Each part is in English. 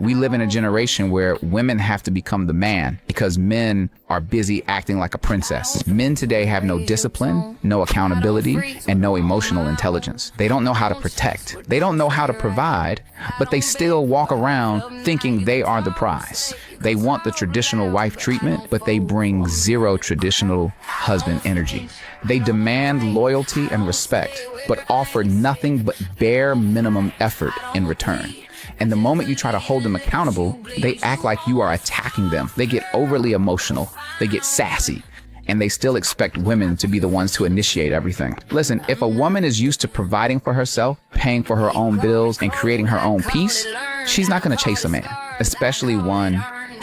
We live in a generation where women have to become the man because men are busy acting like a princess. Men today have no discipline, no accountability, and no emotional intelligence. They don't know how to protect. They don't know how to provide, but they still walk around thinking they are the prize. They want the traditional wife treatment, but they bring zero traditional husband energy. They demand loyalty and respect, but offer nothing but bare minimum effort in return. And the moment you try to hold them accountable, they act like you are attacking them. They get overly emotional. They get sassy. And they still expect women to be the ones to initiate everything. Listen, if a woman is used to providing for herself, paying for her own bills, and creating her own peace, she's not going to chase a man, especially one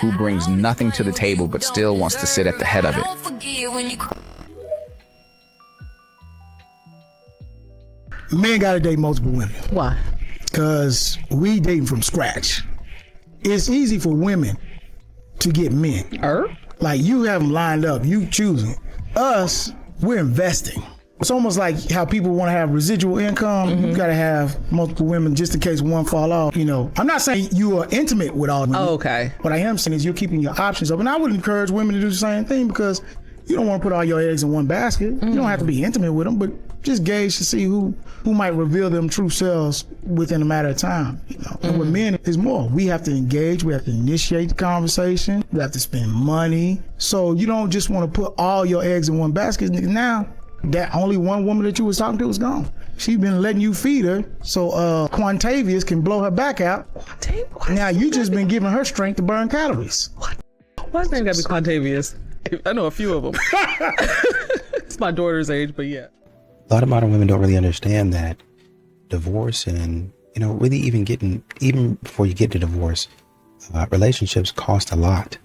who brings nothing to the table but still wants to sit at the head of it. Men gotta date multiple women. Why? Because we dating from scratch. It's easy for women to get men. Like you have them lined up, you choosing. Us, we're investing. It's almost like how people want to have residual income. You gotta have multiple women just in case one fall off. You know, I'm not saying you are intimate with all women. Oh, okay. What I am saying is you're keeping your options open. I would encourage women to do the same thing because you don't want to put all your eggs in one basket. You don't have to be intimate with them, but just gauge to see who might reveal them true selves within a matter of time. You know? And with men, it's more. We have to engage. We have to initiate the conversation. We have to spend money. So you don't just want to put all your eggs in one basket. Now, that only one woman that you was talking to is gone. She's been letting you feed her so Quantavious can blow her back out. Now you just been giving her strength to burn calories. Why's his name gotta be Quantavious? I know a few of them. It's my daughter's age, but yeah. A lot of modern women don't really understand that divorce and, you know, really even before you get to divorce, relationships cost a lot.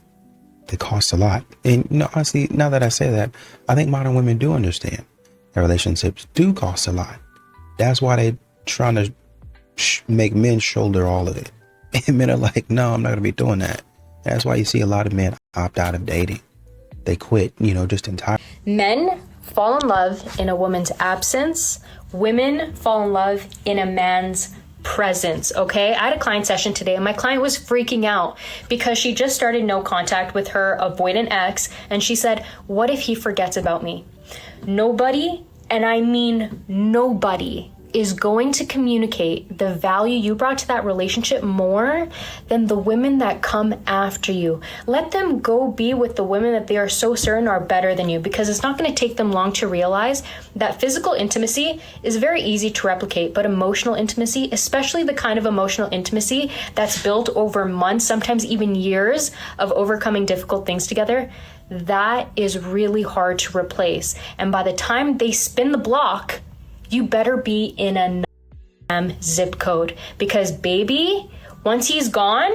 They cost a lot. And, you know, honestly, now that I say that, I think modern women do understand that relationships do cost a lot. That's why they're trying to make men shoulder all of it. And men are like, no, I'm not going to be doing that. That's why you see a lot of men opt out of dating. They quit, you know, just entirely. Men fall in love in a woman's absence. Women fall in love in a man's presence, okay? I had a client session today and my client was freaking out because she just started no contact with her avoidant ex and she said, what if he forgets about me? Nobody, and I mean nobody, is going to communicate the value you brought to that relationship more than the women that come after you. Let them go be with the women that they are so certain are better than you, because it's not going to take them long to realize that physical intimacy is very easy to replicate, but emotional intimacy, especially the kind of emotional intimacy that's built over months, sometimes even years of overcoming difficult things together, that is really hard to replace. And by the time they spin the block, you better be in a zip code, because baby, once he's gone,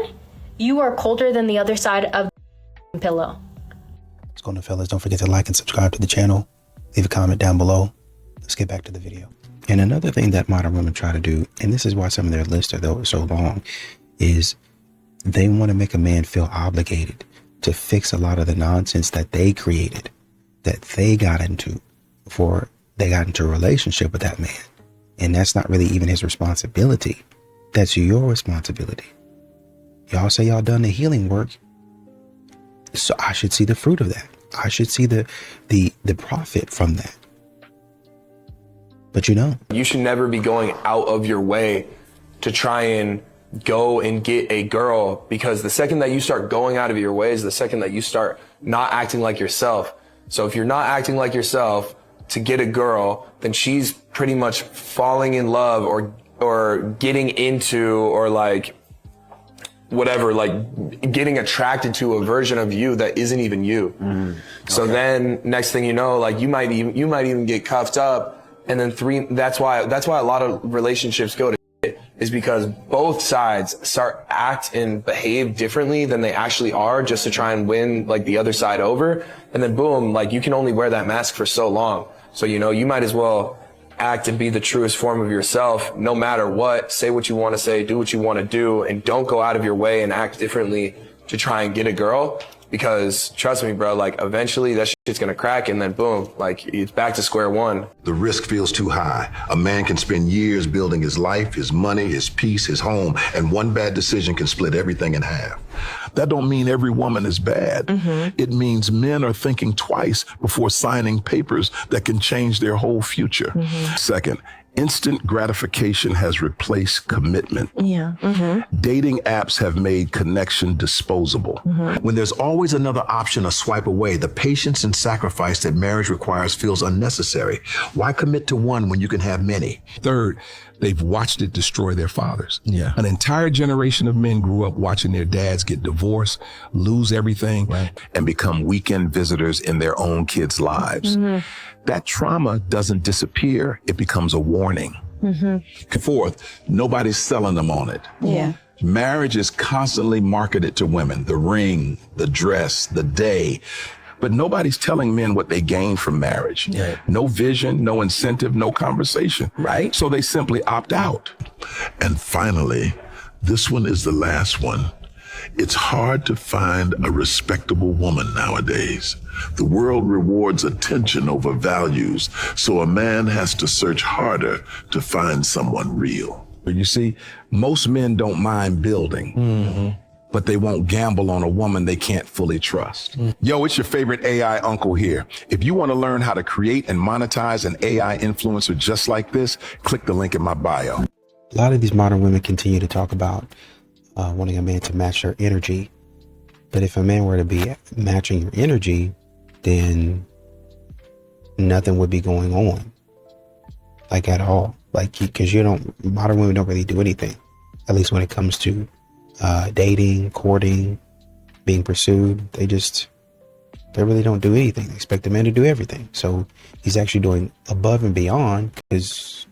you are colder than the other side of the pillow. What's going on, fellas? Don't forget to like and subscribe to the channel. Leave a comment down below. Let's get back to the video. And another thing that modern women try to do, and this is why some of their lists are so long, is they want to make a man feel obligated to fix a lot of the nonsense that they created, that they got into before they got into a relationship with that man. And that's not really even his responsibility. That's your responsibility. Y'all say y'all done the healing work, so I should see the fruit of that. I should see the profit from that. But you should never be going out of your way to try and go and get a girl, because the second that you start going out of your way is the second that you start not acting like yourself. So if you're not acting like yourself to get a girl, then she's pretty much falling in love or getting into, or like whatever, like getting attracted to a version of you that isn't even you. So then next thing you know, like you might even get cuffed up, and then that's why a lot of relationships go to shit, is because both sides start act and behave differently than they actually are, just to try and win like the other side over. And then boom, like you can only wear that mask for so long. So, you might as well act and be the truest form of yourself, no matter what. Say what you want to say, do what you want to do, and don't go out of your way and act differently to try and get a girl. Because trust me, bro, like eventually that shit's gonna crack and then boom, like it's back to square one. The risk feels too high. A man can spend years building his life, his money, his peace, his home, and one bad decision can split everything in half. That don't mean every woman is bad. It means men are thinking twice before signing papers that can change their whole future. Second, instant gratification has replaced commitment. Dating apps have made connection disposable. When there's always another option a swipe away, the patience and sacrifice that marriage requires feels unnecessary. Why commit to one when you can have many? Third, they've watched it destroy their fathers. An entire generation of men grew up watching their dads get divorced, lose everything, And become weekend visitors in their own kids' lives. That trauma doesn't disappear, it becomes a warning. Fourth, nobody's selling them on it. Marriage is constantly marketed to women, the ring, the dress, the day. But nobody's telling men what they gain from marriage. No vision, no incentive, no conversation. So they simply opt out. And finally, this one is the last one. It's hard to find a respectable woman nowadays. The world rewards attention over values, so a man has to search harder to find someone real. You see, most men don't mind building, but they won't gamble on a woman they can't fully trust. Yo, it's your favorite AI uncle here. If you want to learn how to create and monetize an AI influencer just like this, click the link in my bio. A lot of these modern women continue to talk about wanting a man to match their energy. But if a man were to be matching your energy, then nothing would be going on, like at all. Like, because modern women don't really do anything, at least when it comes to dating, courting, being pursued. They really don't do anything. They expect the man to do everything. So he's actually doing above and beyond because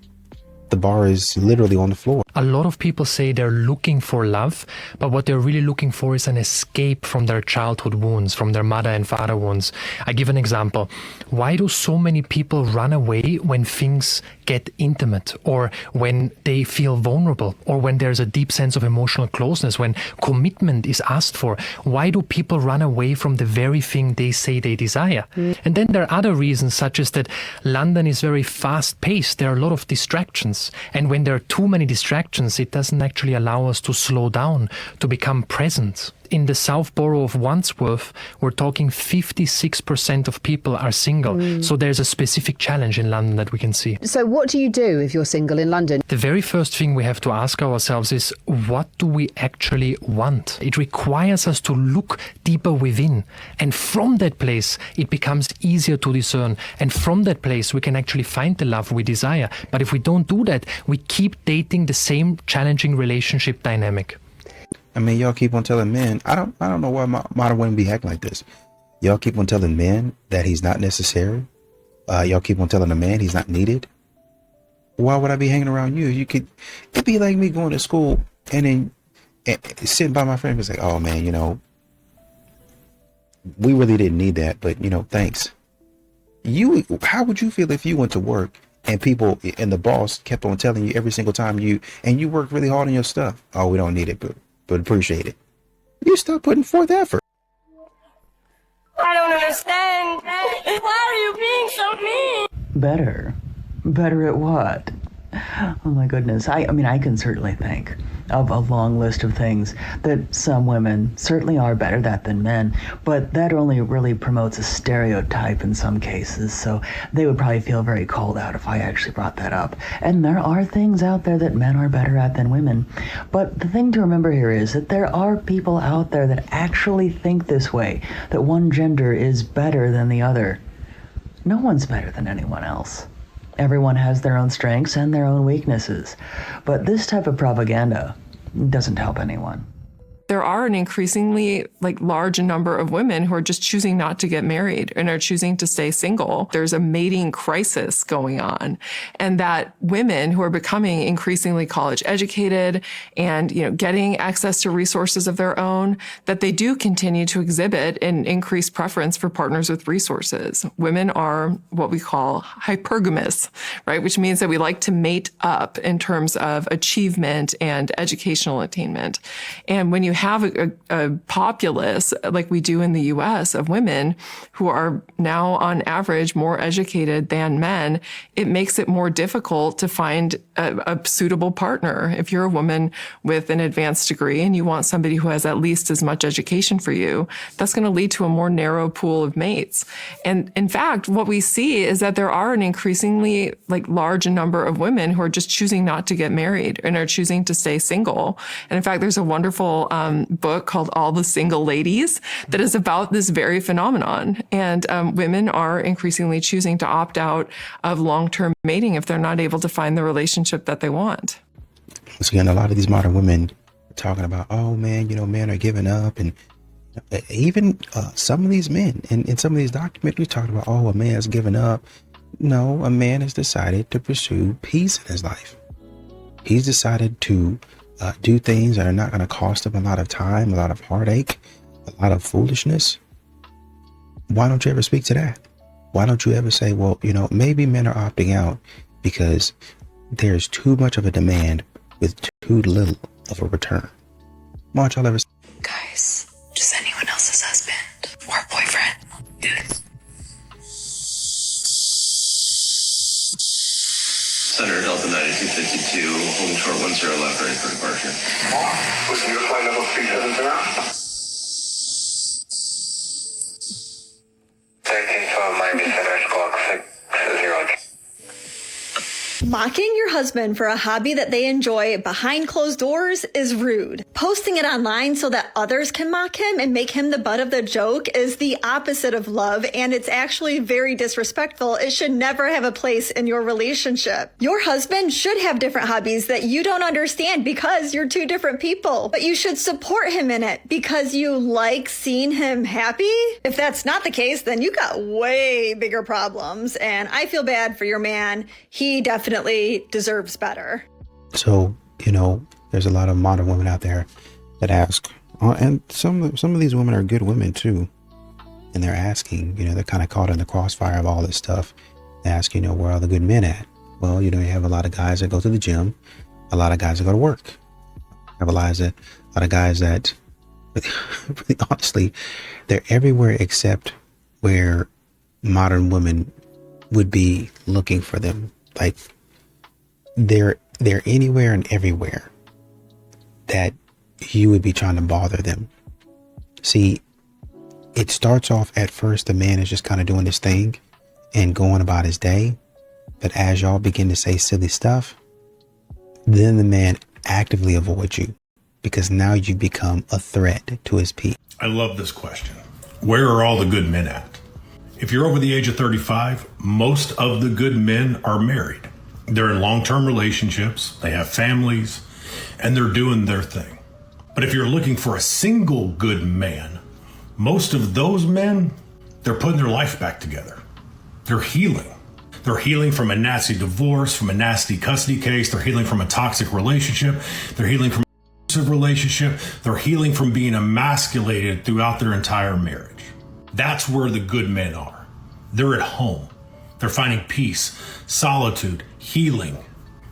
the bar is literally on the floor. A lot of people say they're looking for love, but what they're really looking for is an escape from their childhood wounds, from their mother and father wounds. I give an example. Why do so many people run away when things get intimate, or when they feel vulnerable, or when there's a deep sense of emotional closeness, when commitment is asked for? Why do people run away from the very thing they say they desire? And then there are other reasons, such as that London is very fast-paced. There are a lot of distractions. And when there are too many distractions, it doesn't actually allow us to slow down, to become present. In the South Borough of Wandsworth, we're talking 56% of people are single. So there's a specific challenge in London that we can see. So what do you do if you're single in London? The very first thing we have to ask ourselves is, what do we actually want? It requires us to look deeper within. And from that place, it becomes easier to discern. And from that place, we can actually find the love we desire. But if we don't do that, we keep dating the same challenging relationship dynamic. I mean, y'all keep on telling men, I don't know why modern women be acting like this. Y'all keep on telling men that he's not necessary. Y'all keep on telling a man he's not needed. Why would I be hanging around you? It'd be like me going to school and then sitting by my friend and say, oh man, we really didn't need that, but thanks. How would you feel if you went to work and people and the boss kept on telling you every single time you worked really hard on your stuff? Oh, we don't need it, but appreciate it. You stop putting forth effort. I don't understand. Why are you being so mean? Better at what? Oh my goodness. I mean, I can certainly think of a long list of things that some women certainly are better at than men, but that only really promotes a stereotype in some cases, so they would probably feel very called out if I actually brought that up. And there are things out there that men are better at than women, but the thing to remember here is that there are people out there that actually think this way, that one gender is better than the other. No one's better than anyone else. Everyone has their own strengths and their own weaknesses. But this type of propaganda doesn't help anyone. There are an increasingly large number of women who are just choosing not to get married and are choosing to stay single. There's a mating crisis going on, and that women who are becoming increasingly college educated and, getting access to resources of their own, that they do continue to exhibit an increased preference for partners with resources. Women are what we call hypergamous, right? Which means that we like to mate up in terms of achievement and educational attainment. And when you have a populace like we do in the US of women who are now on average more educated than men, it makes it more difficult to find a suitable partner. If you're a woman with an advanced degree and you want somebody who has at least as much education for you, that's going to lead to a more narrow pool of mates. And in fact, what we see is that there are an increasingly large number of women who are just choosing not to get married and are choosing to stay single. And in fact, there's a wonderful book called All the Single Ladies that is about this very phenomenon. And women are increasingly choosing to opt out of long-term mating if they're not able to find the relationship that they want. Once again, a lot of these modern women are talking about, oh man, men are giving up. And even some of these men in some of these documentaries talking about, oh, a man's giving up. No, a man has decided to pursue peace in his life. He's decided to do things that are not going to cost him a lot of time, a lot of heartache, a lot of foolishness. Why don't you ever speak to that? Why don't you ever say, well, maybe men are opting out because there's too much of a demand with too little of a return? Why don't y'all ever say, guys, just anyone else's husband or boyfriend, dude. Center Delta 9252, holding short 10 left, ready for departure. Was your flight level 370? 1312 Miami Center, squawk 6-0. Mocking your husband for a hobby that they enjoy behind closed doors is rude. Posting it online so that others can mock him and make him the butt of the joke is the opposite of love, and it's actually very disrespectful. It should never have a place in your relationship. Your husband should have different hobbies that you don't understand because you're two different people, but you should support him in it because you like seeing him happy. If that's not the case, then you got way bigger problems, and I feel bad for your man. He definitely deserves better. so, there's a lot of modern women out there that ask, and some of these women are good women too. And they're asking, they're kind of caught in the crossfire of all this stuff. They ask, where are the good men at? Well, you have a lot of guys that go to the gym, a lot of guys that go to work. I have a lot of guys that, really honestly, they're everywhere except where modern women would be looking for them. Like they're anywhere and everywhere that you would be trying to bother them. See, it starts off at first, the man is just kind of doing his thing and going about his day. But as y'all begin to say silly stuff, then the man actively avoids you because now you become a threat to his peace. I love this question. Where are all the good men at? If you're over the age of 35, most of the good men are married. They're in long-term relationships, they have families, and they're doing their thing. But if you're looking for a single good man, most of those men, they're putting their life back together. They're healing. They're healing from a nasty divorce, from a nasty custody case. They're healing from a toxic relationship. They're healing from an abusive relationship. They're healing from being emasculated throughout their entire marriage. That's where the good men are. They're at home. They're finding peace, solitude, healing.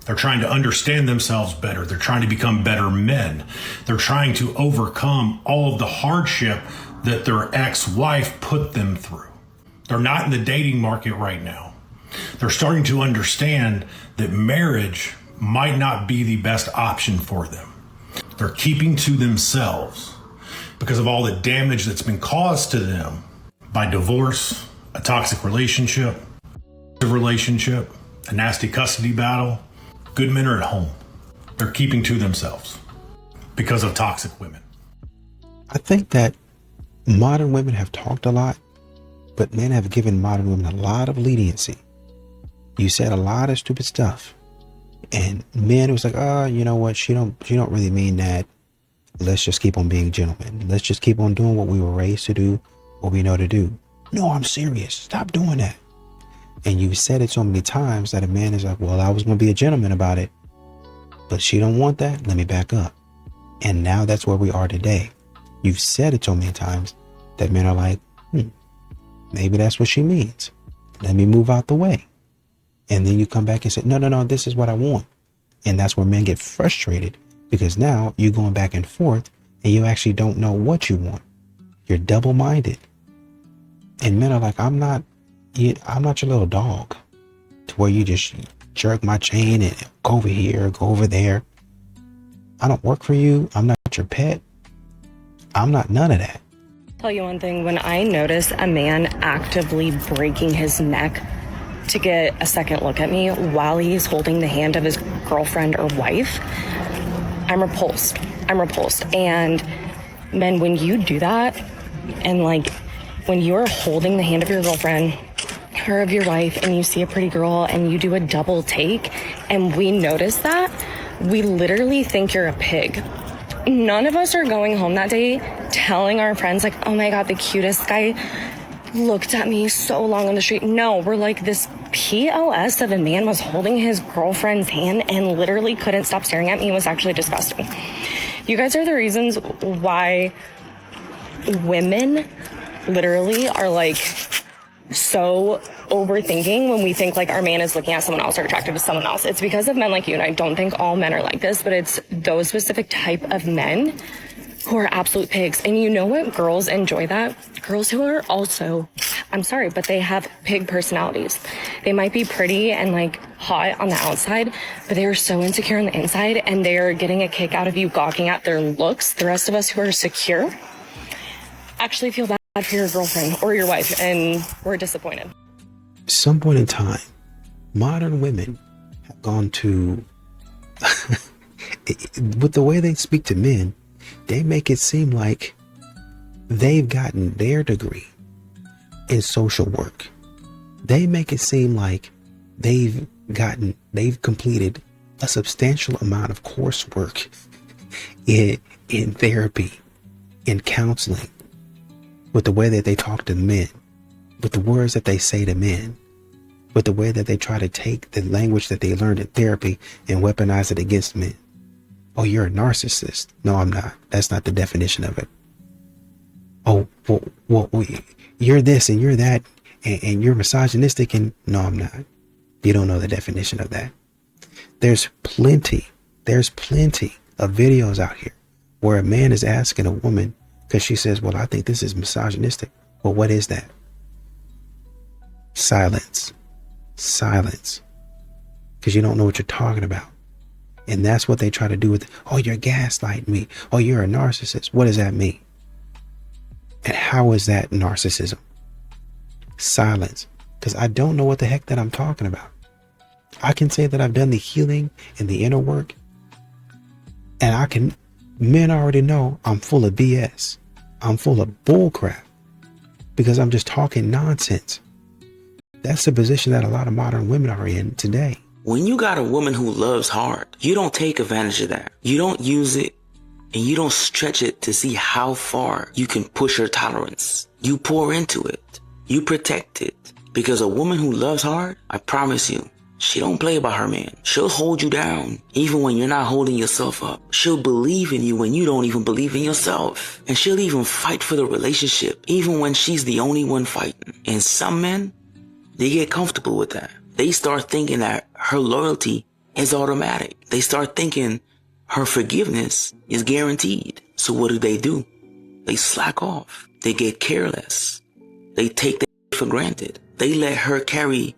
They're trying to understand themselves better. They're trying to become better men. They're trying to overcome all of the hardship that their ex-wife put them through. They're not in the dating market right now. They're starting to understand that marriage might not be the best option for them. They're keeping to themselves because of all the damage that's been caused to them by divorce, a toxic relationship, a nasty custody battle. Good men are at home. They're keeping to themselves because of toxic women. I think that modern women have talked a lot, but men have given modern women a lot of leniency. You said a lot of stupid stuff, and men was like, you know what? She don't really mean that. Let's just keep on being gentlemen. Let's just keep on doing what we were raised to do, what we know to do. No, I'm serious. Stop doing that. And you've said it so many times that a man is like, well, I was going to be a gentleman about it, but she don't want that. Let me back up. And now that's where we are today. You've said it so many times that men are like, maybe that's what she means. Let me move out the way. And then you come back and say, no, this is what I want. And that's where men get frustrated because now you're going back and forth and you actually don't know what you want. You're double-minded. And men are like, I'm not your little dog to where you just jerk my chain and go over here, go over there. I don't work for you. I'm not your pet. I'm not none of that. Tell you one thing, when I notice a man actively breaking his neck to get a second look at me while he's holding the hand of his girlfriend or wife, I'm repulsed. And men, when you do that, and like when you're holding the hand of your girlfriend or of your wife and you see a pretty girl and you do a double take and we notice that, we literally think you're a pig. None of us are going home that day telling our friends like, oh my God, the cutest guy looked at me so long on the street. No, we're like, this POS of a man was holding his girlfriend's hand and literally couldn't stop staring at me. It was actually disgusting. You guys are the reasons why women literally are like so overthinking when we think like our man is looking at someone else or attracted to someone else. It's because of men like you, and I don't think all men are like this, but it's those specific type of men who are absolute pigs. And you know what? Girls enjoy that. Girls who are also, I'm sorry, but they have pig personalities. They might be pretty and like hot on the outside, but they are so insecure on the inside, and they are getting a kick out of you gawking at their looks. The rest of us who are secure actually feel bad for your girlfriend or your wife, and we're disappointed. At some point in time, modern women have gone to, with the way they speak to men, they make it seem like they've gotten their degree in social work. They make it seem like they've completed a substantial amount of coursework in therapy, in counseling, with the way that they talk to men, with the words that they say to men, with the way that they try to take the language that they learned in therapy and weaponize it against men. Oh, you're a narcissist. No, I'm not. That's not the definition of it. Oh, well, you're this and you're that, and you're misogynistic, and no, I'm not. You don't know the definition of that. There's plenty of videos out here where a man is asking a woman, because she says, well, I think this is misogynistic. Well, what is that? Silence. Because you don't know what you're talking about. And that's what they try to do with, oh, you're gaslighting me. Oh, you're a narcissist. What does that mean? And how is that narcissism? Silence. Because I don't know what the heck that I'm talking about. I can say that I've done the healing and the inner work. And men already know I'm full of BS. I'm full of bullcrap. Because I'm just talking nonsense. That's the position that a lot of modern women are in today. When you got a woman who loves hard, you don't take advantage of that. You don't use it, and you don't stretch it to see how far you can push her tolerance. You pour into it. You protect it. Because a woman who loves hard, I promise you, she don't play about her man. She'll hold you down even when you're not holding yourself up. She'll believe in you when you don't even believe in yourself. And she'll even fight for the relationship even when she's the only one fighting. And some men, they get comfortable with that. They start thinking that her loyalty is automatic. They start thinking her forgiveness is guaranteed. So what do? They slack off. They get careless. They take that for granted. They let her carry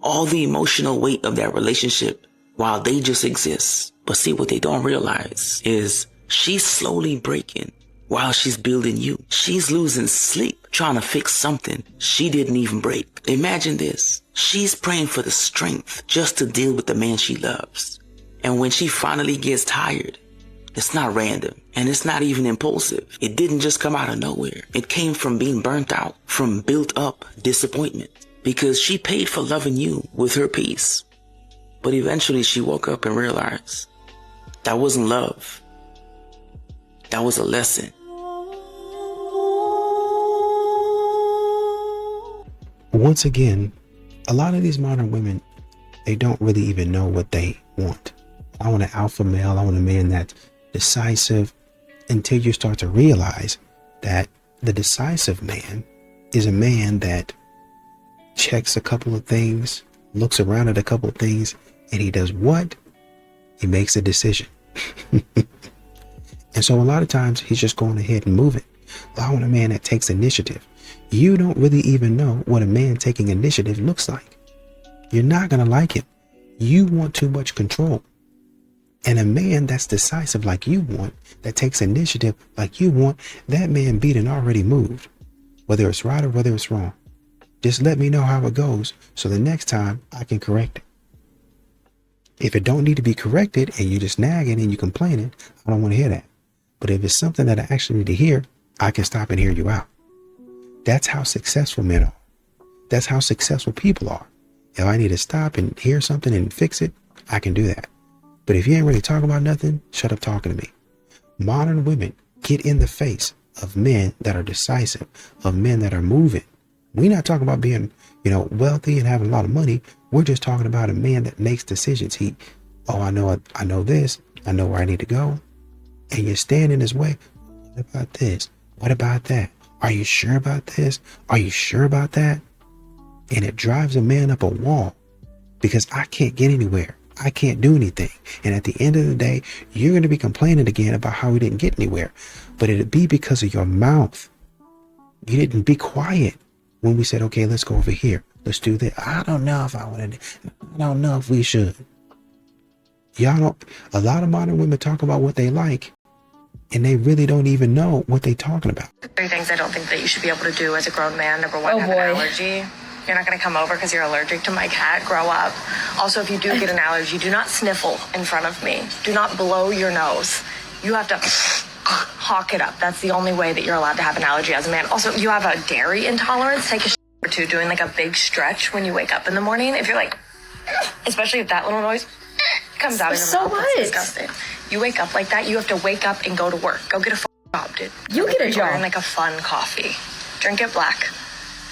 all the emotional weight of that relationship while they just exist. But see, what they don't realize is she's slowly breaking while she's building you. She's losing sleep trying to fix something she didn't even break. Imagine this. She's praying for the strength just to deal with the man she loves. And when she finally gets tired, it's not random and it's not even impulsive. It didn't just come out of nowhere. It came from being burnt out, from built up disappointment. Because she paid for loving you with her peace. But eventually she woke up and realized that wasn't love. That was a lesson. Once again, a lot of these modern women, they don't really even know what they want. I want an alpha male. I want a man that's decisive, until you start to realize that the decisive man is a man that checks a couple of things, looks around at a couple of things, and he does what? He makes a decision. And so a lot of times he's just going ahead and moving. I want a man that takes initiative. You don't really even know what a man taking initiative looks like. You're not going to like him. You want too much control. And a man that's decisive like you want, that takes initiative like you want, that man beat and already moved. Whether it's right or whether it's wrong. Just let me know how it goes so the next time I can correct it. If it don't need to be corrected and you just nagging and you complaining, I don't want to hear that. But if it's something that I actually need to hear, I can stop and hear you out. That's how successful men are. That's how successful people are. If I need to stop and hear something and fix it, I can do that. But if you ain't really talking about nothing, shut up talking to me. Modern women get in the face of men that are decisive, of men that are moving. We're not talking about being, wealthy and having a lot of money. We're just talking about a man that makes decisions. I know this. I know where I need to go. And you stand in his way. What about this? What about that? Are you sure about this? Are you sure about that? And it drives a man up a wall because I can't get anywhere. I can't do anything. And at the end of the day, you're going to be complaining again about how we didn't get anywhere. But it'd be because of your mouth. You didn't be quiet when we said, okay, let's go over here. Let's do this. I don't know if I want to. I don't know if we should. Y'all don't. A lot of modern women talk about what they like, and they really don't even know what they're talking about. 3 things I don't think that you should be able to do as a grown man. Number 1, have an allergy. You're not going to come over because you're allergic to my cat. Grow up. Also, if you do get an allergy, do not sniffle in front of me. Do not blow your nose. You have to hawk it up. That's the only way that you're allowed to have an allergy as a man. Also, you have a dairy intolerance. Take a shit or two doing like a big stretch when you wake up in the morning. If you're like, especially if that little noise comes out of your mouth. What? It's disgusting. You wake up like that, you have to wake up and go to work. Go get a job, dude. You get a job. And like a fun coffee. Drink it black.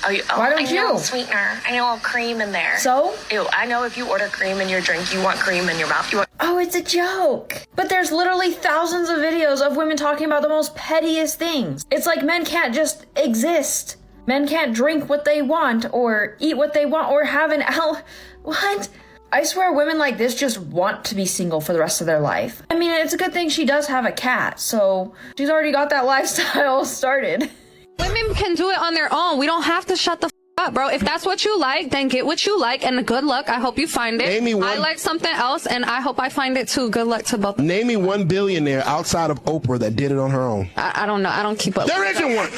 Why don't I know, sweetener. I know cream in there. So? Ew, I know if you order cream in your drink, you want cream in your mouth. Oh, it's a joke. But there's literally thousands of videos of women talking about the most pettiest things. It's like men can't just exist. Men can't drink what they want or eat what they want or have an What? I swear women like this just want to be single for the rest of their life. I mean, it's a good thing she does have a cat, so she's already got that lifestyle started. Women can do it on their own. We don't have to shut the up, bro. If that's what you like, then get what you like, and good luck. I hope you find it. I like something else, and I hope I find it too. Good luck to both. Name me one billionaire outside of Oprah that did it on her own. I don't know. I don't keep up. There isn't one.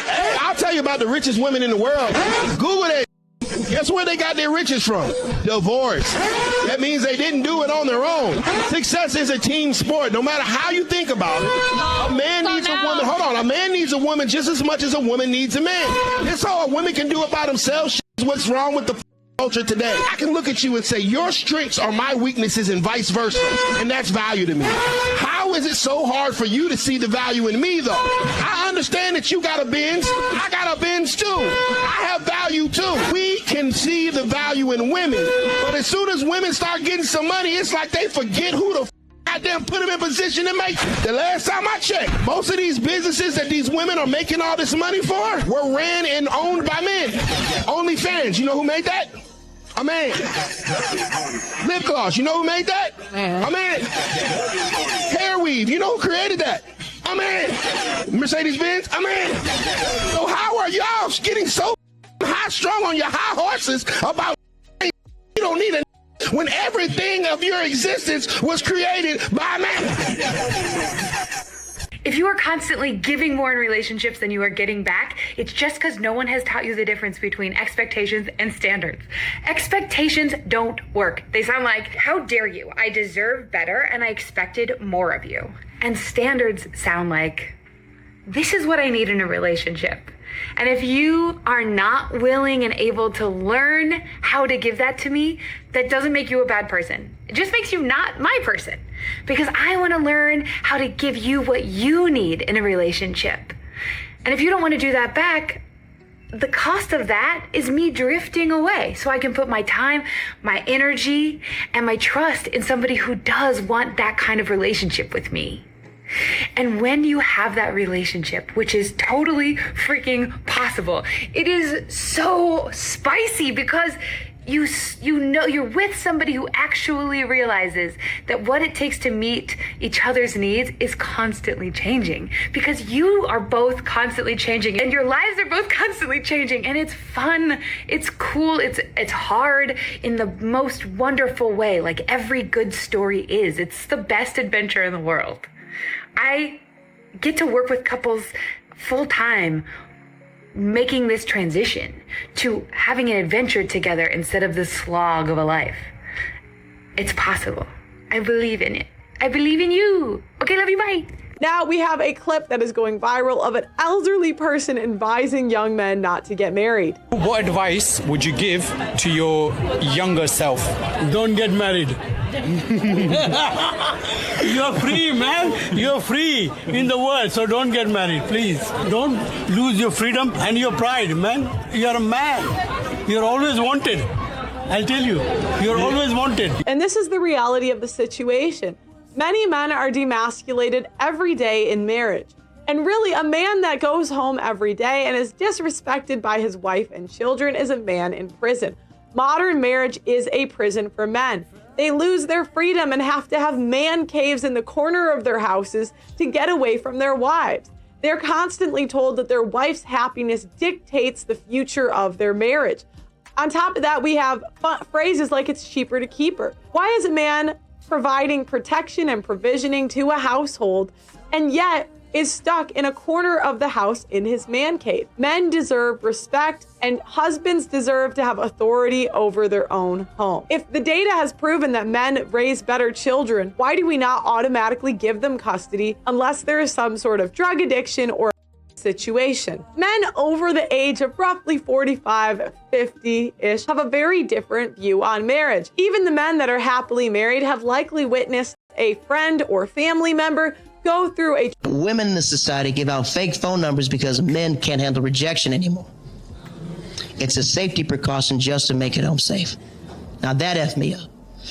Hey, I'll tell you about the richest women in the world. Google that. Guess where they got their riches from? Divorce. That means they didn't do it on their own. Success is a team sport, no matter how you think about it. A man needs a woman. Hold on. A man needs a woman just as much as a woman needs a man. That's all a woman can do it by themselves. What's wrong with the culture today? I can look at you and say, your strengths are my weaknesses and vice versa. And that's value to me. How is it so hard for you to see the value in me, though? I understand that you got a Benz. I got a Benz, too. I have value, too. We can see the value in women. But as soon as women start getting some money, it's like they forget who the goddamn put them in position to make it. The last time I checked, most of these businesses that these women are making all this money for were ran and owned by men. OnlyFans, you know who made that? A man. Lip gloss, you know who made that? A man. Hair weave, you know who created that? A man. Mercedes-Benz, a man. So how are y'all getting so high strung on your high horses about you don't need a when everything of your existence was created by man? If you are constantly giving more in relationships than you are getting back, it's just because no one has taught you the difference between expectations and standards. Expectations don't work. They sound like, how dare you? I deserve better and I expected more of you. And standards sound like, this is what I need in a relationship. And if you are not willing and able to learn how to give that to me, that doesn't make you a bad person. It just makes you not my person. Because I want to learn how to give you what you need in a relationship. And if you don't want to do that back, the cost of that is me drifting away so I can put my time, my energy, and my trust in somebody who does want that kind of relationship with me. And when you have that relationship, which is totally freaking possible, it is so spicy because you know you're with somebody who actually realizes that what it takes to meet each other's needs is constantly changing, because you are both constantly changing and your lives are both constantly changing, and it's fun, it's cool, it's hard in the most wonderful way, like every good story is. It's the best adventure in the world. I get to work with couples full time making this transition to having an adventure together instead of the slog of a life. It's possible. I believe in it. I believe in you. Okay, love you, bye. Now we have a clip that is going viral of an elderly person advising young men not to get married. What advice would you give to your younger self? Don't get married. You're free, man. You're free in the world, so don't get married, please. Don't lose your freedom and your pride, man. You're a man. You're always wanted. I'll tell you, you're always wanted. And this is the reality of the situation. Many men are demasculated every day in marriage. And really, a man that goes home every day and is disrespected by his wife and children is a man in prison. Modern marriage is a prison for men. They lose their freedom and have to have man caves in the corner of their houses to get away from their wives. They're constantly told that their wife's happiness dictates the future of their marriage. On top of that, we have phrases like it's cheaper to keep her. Why is a man providing protection and provisioning to a household and yet is stuck in a corner of the house in his man cave? Men deserve respect, and husbands deserve to have authority over their own home. If the data has proven that men raise better children, why do we not automatically give them custody unless there is some sort of drug addiction or situation? Men over the age of roughly 45, 50-ish have a very different view on marriage. Even the men that are happily married have likely witnessed a friend or family member go through a... Women in the society give out fake phone numbers because men can't handle rejection anymore. It's a safety precaution just to make it home safe. Now that F me up.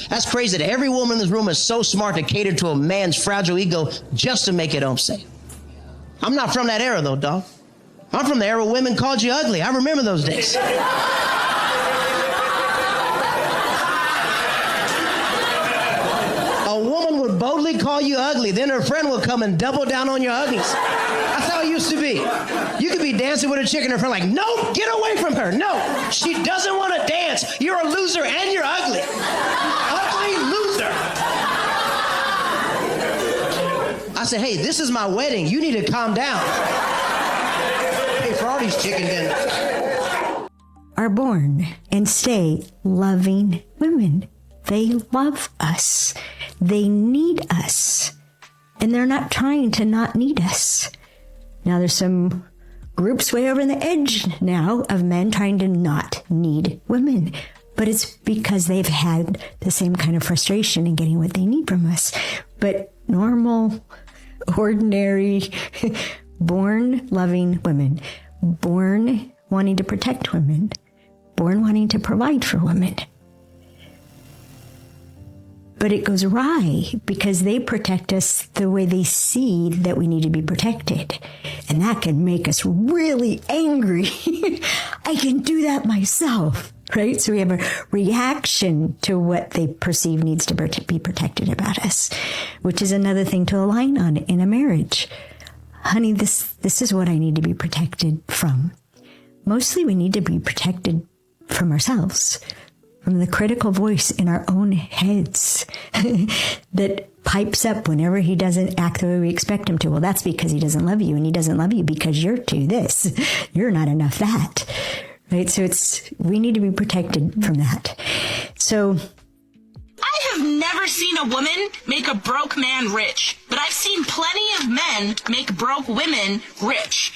That's crazy that every woman in this room is so smart to cater to a man's fragile ego just to make it home safe. I'm not from that era though, dog. I'm from the era when women called you ugly. I remember those days. A woman would boldly call you ugly, then her friend would come and double down on your ugliness. That's how it used to be. You could be dancing with a chick and her friend like, no, get away from her. No, she doesn't want to dance. You're a loser and you're ugly. Ugly loser. I said, hey, this is my wedding. You need to calm down. Pay for all these chicken dinners. Are born and stay loving women. They love us. They need us. And they're not trying to not need us. Now there's some groups way over the edge now of men trying to not need women. But it's because they've had the same kind of frustration in getting what they need from us. But normal, ordinary, born loving women, born wanting to protect women, born wanting to provide for women. But it goes awry because they protect us the way they see that we need to be protected. And that can make us really angry. I can do that myself, right? So we have a reaction to what they perceive needs to be protected about us, which is another thing to align on in a marriage. Honey, this is what I need to be protected from. Mostly we need to be protected from ourselves, from the critical voice in our own heads that pipes up whenever he doesn't act the way we expect him to. Well, that's because he doesn't love you, and he doesn't love you because you're too this. You're not enough that. Right? So we need to be protected from that. So I have never seen a woman make a broke man rich, but I've seen plenty of men make broke women rich.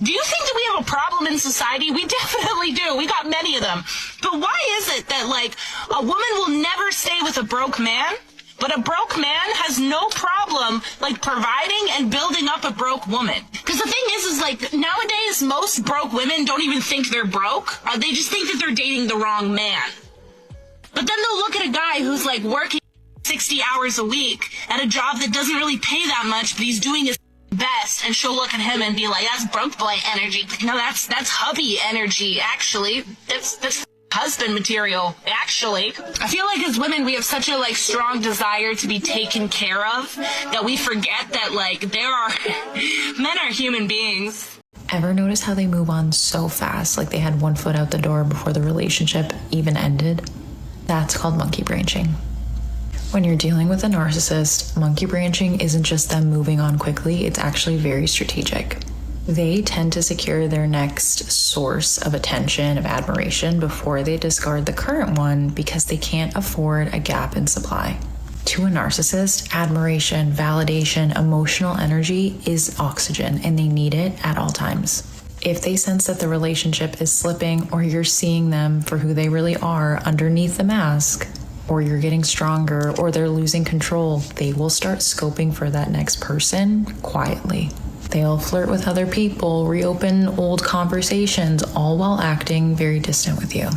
Do you think that we have a problem in society? We definitely do. We got many of them. But why is it that, like, a woman will never stay with a broke man, but a broke man has no problem, like, providing and building up a broke woman? Because the thing is like, nowadays, most broke women don't even think they're broke. They just think that they're dating the wrong man. But then they'll look at a guy who's, like, working 60 hours a week at a job that doesn't really pay that much, but he's doing his best, and she'll look at him and be like, that's broke boy energy. No, that's hubby energy, actually. That's husband material, actually. I feel like as women, we have such a strong desire to be taken care of that we forget that men are human beings. Ever notice how they move on so fast, like they had one foot out the door before the relationship even ended? That's called monkey branching. When you're dealing with a narcissist, monkey branching isn't just them moving on quickly, it's actually very strategic. They tend to secure their next source of attention, of admiration, before they discard the current one because they can't afford a gap in supply. To a narcissist, admiration, validation, emotional energy is oxygen, and they need it at all times. If they sense that the relationship is slipping, or you're seeing them for who they really are underneath the mask, or you're getting stronger, or they're losing control, they will start scoping for that next person quietly. They'll flirt with other people, reopen old conversations, all while acting very distant with you.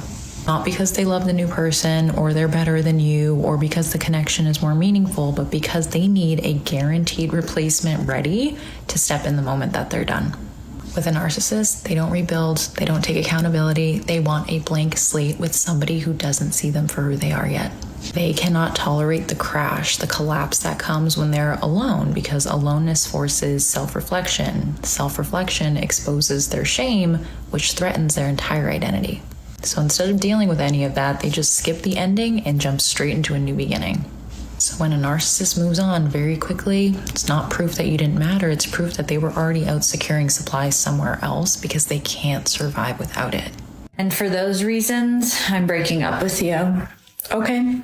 Not because they love the new person, or they're better than you, or because the connection is more meaningful, but because they need a guaranteed replacement ready to step in the moment that they're done. With a narcissist, they don't rebuild, they don't take accountability, they want a blank slate with somebody who doesn't see them for who they are yet. They cannot tolerate the crash, the collapse that comes when they're alone, because aloneness forces self-reflection. Self-reflection exposes their shame, which threatens their entire identity. So instead of dealing with any of that, they just skip the ending and jump straight into a new beginning. So when a narcissist moves on very quickly, it's not proof that you didn't matter, it's proof that they were already out securing supplies somewhere else because they can't survive without it. And for those reasons, I'm breaking up with you. Okay.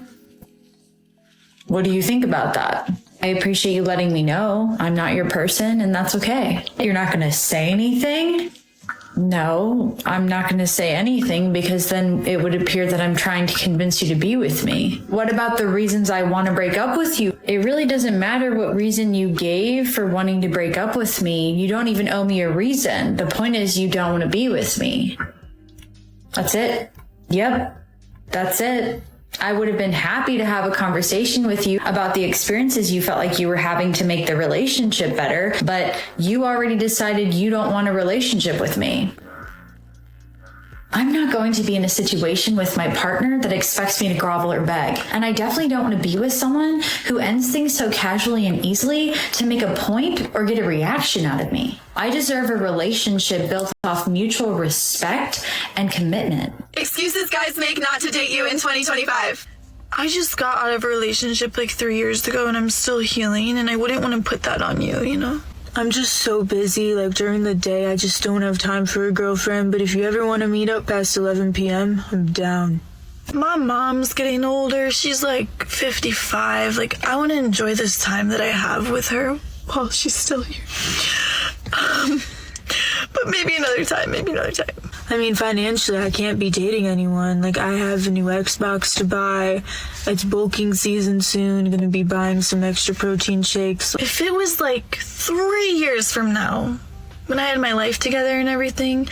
What do you think about that? I appreciate you letting me know. I'm not your person, and that's okay. You're not going to say anything? No, I'm not going to say anything because then it would appear that I'm trying to convince you to be with me. What about the reasons I want to break up with you? It really doesn't matter what reason you gave for wanting to break up with me. You don't even owe me a reason. The point is you don't want to be with me. That's it. Yep, that's it. I would have been happy to have a conversation with you about the experiences you felt like you were having to make the relationship better, but you already decided you don't want a relationship with me. I'm not going to be in a situation with my partner that expects me to grovel or beg, and I definitely don't want to be with someone who ends things so casually and easily to make a point or get a reaction out of me. I deserve a relationship built off mutual respect and commitment. Excuses guys make not to date you in 2025. I just got out of a relationship 3 years ago and I'm still healing, and I wouldn't want to put that on you, you know? I'm just so busy, during the day I just don't have time for a girlfriend, but if you ever want to meet up past 11 p.m., I'm down. My mom's getting older, she's 55, I want to enjoy this time that I have with her while she's still here. But maybe another time. I mean, financially, I can't be dating anyone. I have a new Xbox to buy. It's bulking season soon. Gonna be buying some extra protein shakes. If it was 3 years from now, when I had my life together and everything,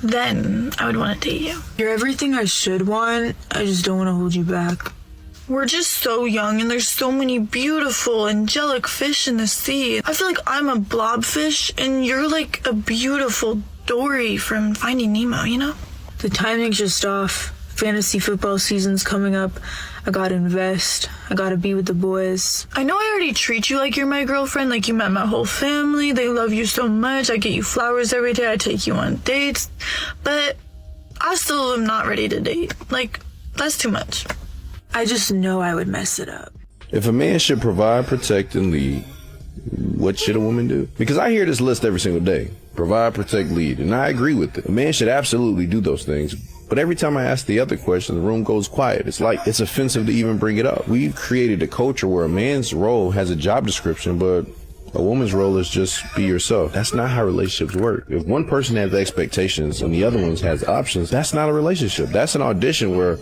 then I would want to date you. You're everything I should want. I just don't want to hold you back. We're just so young, and there's so many beautiful, angelic fish in the sea. I feel like I'm a blobfish, and you're a beautiful Dory from Finding Nemo, you know? The timing's just off. Fantasy football season's coming up. I gotta invest. I gotta be with the boys. I know I already treat you like you're my girlfriend, you met my whole family. They love you so much. I get you flowers every day. I take you on dates. But I still am not ready to date. That's too much. I just know I would mess it up. If a man should provide, protect, and lead, what should a woman do? Because I hear this list every single day. Provide, protect, lead. And I agree with it. A man should absolutely do those things. But every time I ask the other question, the room goes quiet. It's it's offensive to even bring it up. We've created a culture where a man's role has a job description, but a woman's role is just be yourself. That's not how relationships work. If one person has expectations and the other one has options, that's not a relationship. That's an audition where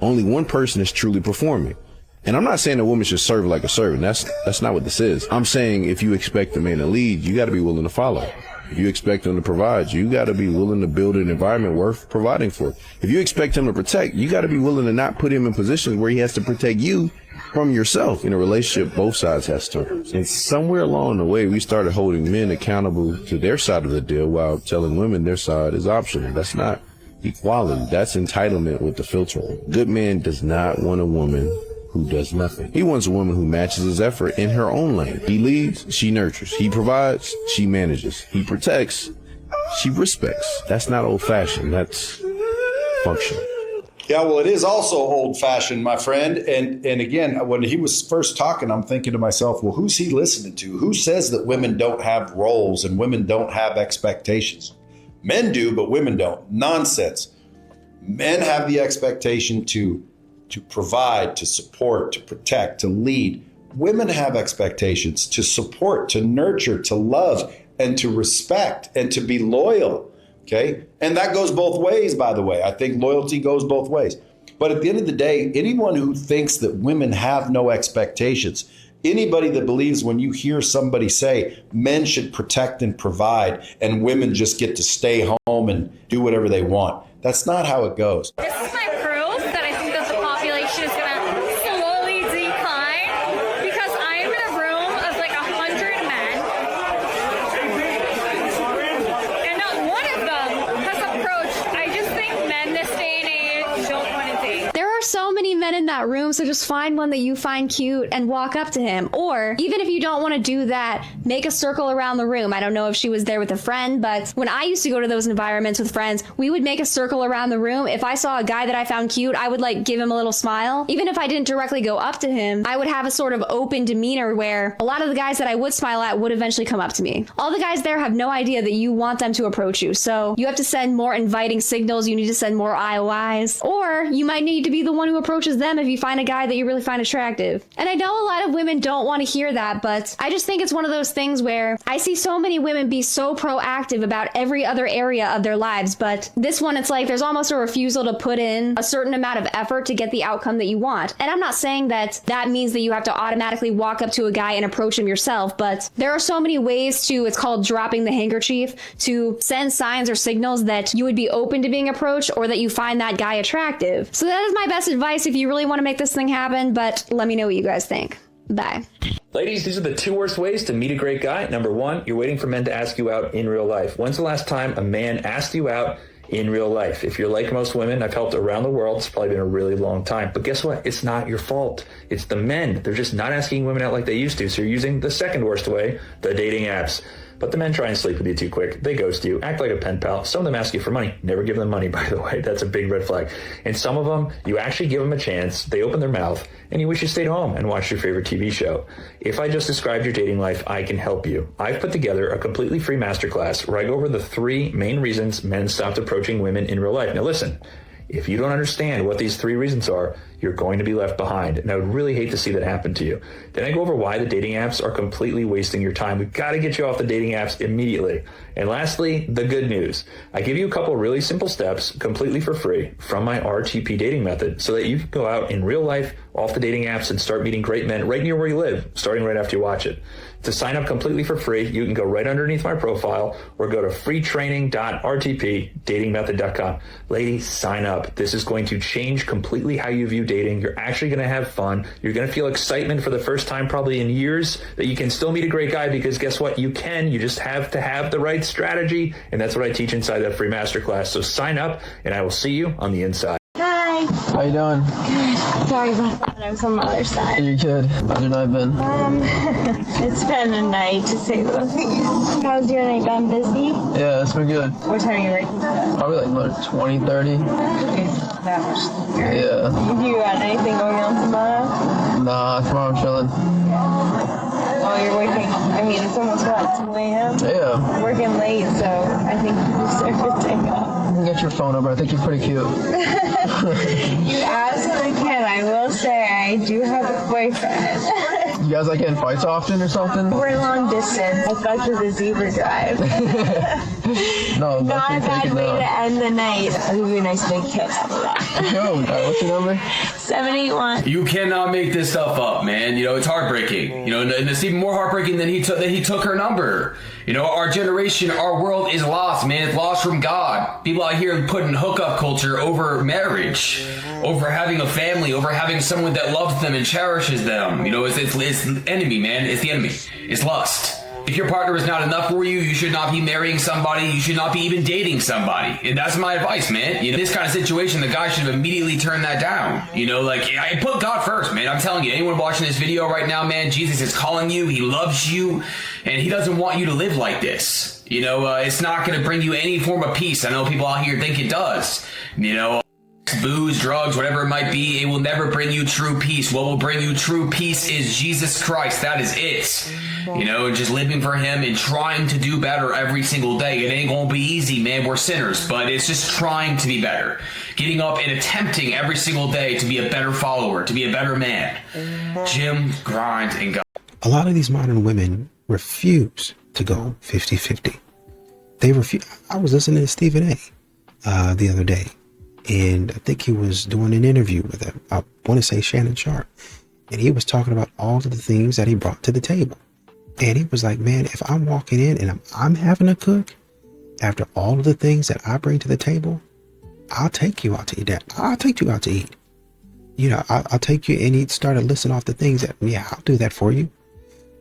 only one person is truly performing. And I'm not saying a woman should serve like a servant. That's not what this is. I'm saying if you expect a man to lead, you got to be willing to follow. If you expect him to provide, you got to be willing to build an environment worth providing for. If you expect him to protect, you got to be willing to not put him in positions where he has to protect you from yourself. In a relationship, both sides has terms. And somewhere along the way, we started holding men accountable to their side of the deal while telling women their side is optional. That's not equality. That's entitlement with the filter on. Good man does not want a woman who does nothing. He wants a woman who matches his effort in her own lane. He leads, she nurtures. He provides, she manages. He protects, she respects. That's not old-fashioned. That's functional. Yeah, well, it is also old-fashioned, my friend. And again, when he was first talking, I'm thinking to myself, well, who's he listening to? Who says that women don't have roles and women don't have expectations? Men do, but women don't. Nonsense. Men have the expectation to provide, to support, to protect, to lead. Women have expectations to support, to nurture, to love, and to respect, and to be loyal. Okay. And that goes both ways, by the way. I think loyalty goes both ways. But at the end of the day, anyone who thinks that women have no expectations, anybody that believes when you hear somebody say men should protect and provide and women just get to stay home and do whatever they want, that's not how it goes. This is my proof that I think that the population is going to slowly decline because I am in a room of like 100 men and not one of them has approached. I just think men this day and age don't want to date. There are so many men in that room, so just find one that you find cute and walk up to him. Or even if you don't want to do that, make a circle around the room. I don't know if she was there with a friend, but when I used to go to those environments with friends, we would make a circle around the room. If I saw a guy that I found cute, I would like give him a little smile. Even if I didn't directly go up to him, I would have a sort of open demeanor where a lot of the guys that I would smile at would eventually come up to me. All the guys there have no idea that you want them to approach you. So you have to send more inviting signals. You need to send more IOIs, or you might need to be the one who approaches them if you find a guy that you really find attractive. And I know a lot of women don't want to hear that, but I just think it's one of those things where I see so many women be so proactive about every other area of their lives, but this one, it's like there's almost a refusal to put in a certain amount of effort to get the outcome that you want. And I'm not saying that that means that you have to automatically walk up to a guy and approach him yourself, but there are so many ways to, it's called dropping the handkerchief, to send signs or signals that you would be open to being approached or that you find that guy attractive. So that is my best advice if you really want to make this thing happen, but let me know what you guys think. Bye. Ladies, these are the 2 worst ways to meet a great guy. Number 1, you're waiting for men to ask you out in real life. When's the last time a man asked you out in real life? If you're like most women, I've helped around the world. It's probably been a really long time. But guess what? It's not your fault. It's the men. They're just not asking women out like they used to. So you're using the second worst way, the dating apps. But the men try and sleep with you too quick. They ghost you, act like a pen pal. Some of them ask you for money. Never give them money, by the way. That's a big red flag. And some of them, you actually give them a chance. They open their mouth, and you wish you stayed home and watched your favorite TV show. If I just described your dating life, I can help you. I've put together a completely free masterclass where I go over the 3 main reasons men stopped approaching women in real life. Now listen, if you don't understand what these 3 reasons are, you're going to be left behind. And I would really hate to see that happen to you. Then I go over why the dating apps are completely wasting your time. We've got to get you off the dating apps immediately. And lastly, the good news. I give you a couple really simple steps completely for free from my RTP dating method so that you can go out in real life off the dating apps and start meeting great men right near where you live, starting right after you watch it. To sign up completely for free, you can go right underneath my profile or go to freetraining.rtpdatingmethod.com. Ladies, sign up. This is going to change completely how you view dating. You're actually going to have fun. You're going to feel excitement for the first time probably in years that you can still meet a great guy, because guess what? You can. You just have to have the right strategy. And that's what I teach inside that free masterclass. So sign up and I will see you on the inside. Hi. How you doing? Good. Sorry about that. I was on the other side. You're good. How's your night been? It's been a night, to say the least. How's your night been? Busy? Yeah, it's been good. What time are you working today? Probably like 20, 30. Okay, that much longer. Yeah. Do you got anything going on tomorrow? Nah, tomorrow I'm chilling. Oh, you're working. I mean, it's almost what, 2 a.m.? Yeah. I'm working late, so I think you deserve to take off. I can get your phone number. I think you're pretty cute. You absolutely can. I will say I do have a boyfriend. You guys like getting fights often or something? We're long distance. I fucked with a zebra drive. No, not a bad way to end the night. I'll give you a nice big kiss. Yo, what's your number? 781. You cannot make this stuff up, man. You know, it's heartbreaking. You know, and it's even more heartbreaking than he took her number. You know, our generation, our world is lost, man. It's lost from God. People out here putting hookup culture over marriage, over having a family, over having someone that loves them and cherishes them. You know, it's the enemy, man. It's the enemy. It's lust. If your partner is not enough for you, you should not be marrying somebody. You should not be even dating somebody. And that's my advice, man. You know, this kind of situation, the guy should have immediately turned that down. You know, like, I put God first, man. I'm telling you, anyone watching this video right now, man, Jesus is calling you. He loves you, and he doesn't want you to live like this. You know, it's not going to bring you any form of peace. I know people out here think it does. You know, booze, drugs, whatever it might be, it will never bring you true peace. What will bring you true peace is Jesus Christ. That is it. You know, just living for him and trying to do better every single day. It ain't gonna be easy, man. We're sinners, but it's just trying to be better. Getting up and attempting every single day to be a better follower, to be a better man. Gym, grind, and God. A lot of these modern women refuse to go 50-50. They refuse. I was listening to Stephen A. The other day, and I think he was doing an interview with him. I want to say Shannon Sharp, and he was talking about all of the things that he brought to the table. And he was like, man, if I'm walking in and I'm having to cook, after all of the things that I bring to the table, I'll take you out to eat. I'll take you out to eat. You know, I'll take you, and he started listing off the things that, yeah, I'll do that for you.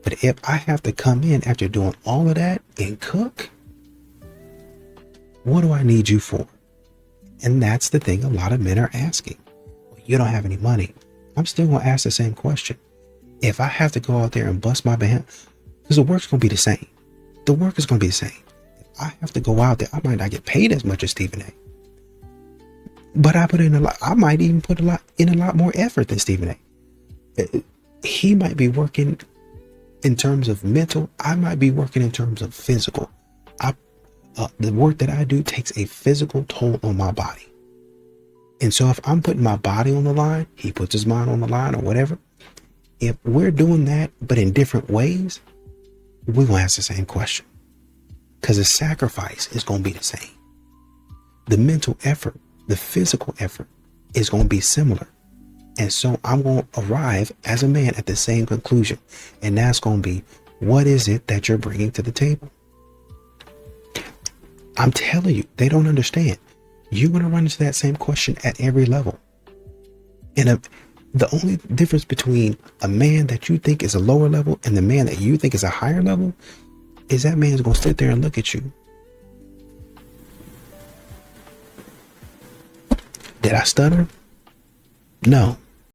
But if I have to come in after doing all of that and cook, what do I need you for? And that's the thing a lot of men are asking. You don't have any money. I'm still going to ask the same question. If I have to go out there and bust my band, because the work's going to be the same. The work is going to be the same. If I have to go out there, I might not get paid as much as Stephen A. But I put in a lot. I might even put a lot more effort than Stephen A. He might be working in terms of mental. I might be working in terms of physical. The work that I do takes a physical toll on my body. And so if I'm putting my body on the line, he puts his mind on the line or whatever. If we're doing that, but in different ways, we're going to ask the same question. Because the sacrifice is going to be the same. The mental effort, the physical effort is going to be similar. And so I'm going to arrive as a man at the same conclusion. And that's going to be, what is it that you're bringing to the table? I'm telling you, they don't understand. You're going to run into that same question at every level. And the only difference between a man that you think is a lower level and the man that you think is a higher level is that man's going to sit there and look at you. Did I stutter? No.